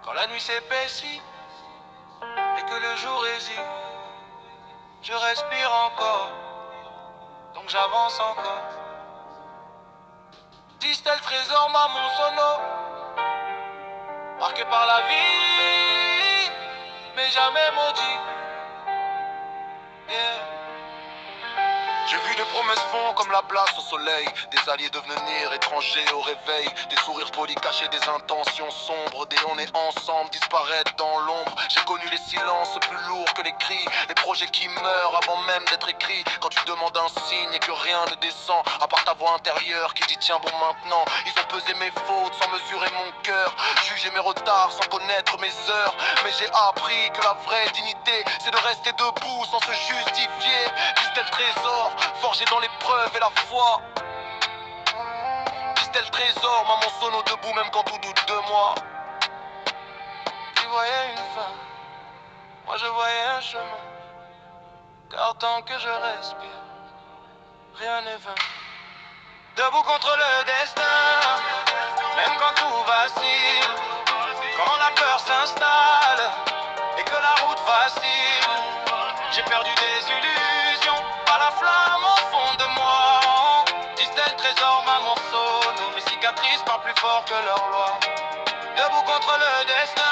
Quand la nuit s'épaissit et que le jour hésite, je respire encore, donc j'avance encore. Distel trésor maman sono, marqué par la vie, mais jamais maudit. Yeah. J'ai vu des promesses fond comme la place au soleil, des alliés devenir étrangers au réveil, des sourires polis cachés, des intentions sombres, des on est ensemble disparaître dans l'ombre. J'ai connu les silences plus lourds que les cris, les projets qui meurent avant même d'être écrits. Quand tu demandes un signe et que rien ne descend, à part ta voix intérieure qui dit tiens bon maintenant. Ils ont pesé mes fautes sans mesurer mon cœur, jugé mes retards sans connaître mes heures. Mais j'ai appris que la vraie dignité, c'est de rester debout sans se justifier. Distel trésor, forgé dans l'épreuve et la foi. Distel trésor, maman sono debout même quand tout doute de moi. Tu voyais une fin, moi je voyais un chemin. Car tant que je respire, rien n'est vain. Debout contre le destin, même quand tout vacille. Quand la peur s'installe et que la route vacille, j'ai perdu des illusions, pas la flamme au fond de moi. Distel trésor, maman sono, mes cicatrices parlent plus fort que leur loi. Debout contre le destin,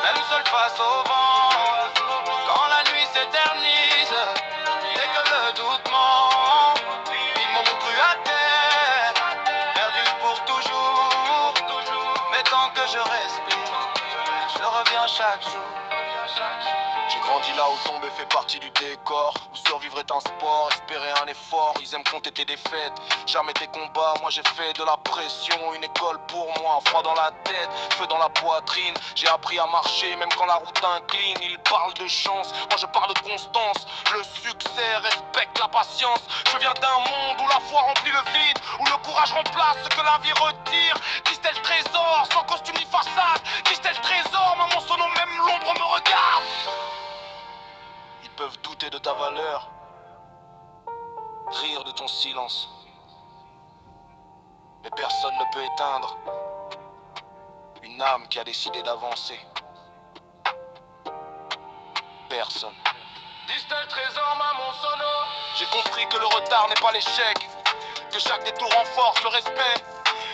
même seul face au vent. Quand la nuit s'éternise et que le doute ment, ils m'ont cru à terre, perdu pour toujours. Mais tant que je respire, je reviens chaque jour. J'ai grandi là où tomber fait partie du décor, où survivre est un sport, espérer un effort. Ils aiment compter tes défaites, jamais tes combats. Moi j'ai fait de la pression une école pour moi. Froid dans la tête, feu dans la poitrine. J'ai appris à marcher même quand la route incline. Ils parlent de chance, moi je parle de constance. Le succès respecte la patience. Je viens d'un monde où la foi remplit le vide, où le courage remplace ce que la vie retire. Distel trésor, sans costume ni façade. Distel trésor, maman sono, même l'ombre me regarde. Ils peuvent douter de ta valeur, rire de ton silence, mais personne ne peut éteindre une âme qui a décidé d'avancer. Personne. Distel trésor, maman sono. J'ai compris que le retard n'est pas l'échec, que chaque détour renforce le respect.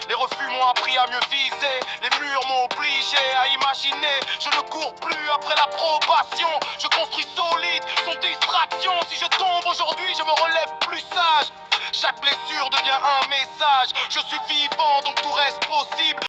Les refus m'ont appris à mieux viser, les murs m'ont obligé à imaginer. Je ne cours plus après l'approbation, je construis solide, sans distraction. Si je tombe aujourd'hui, je me relève plus sage. Chaque blessure devient un message, je suis vivant donc tout reste possible.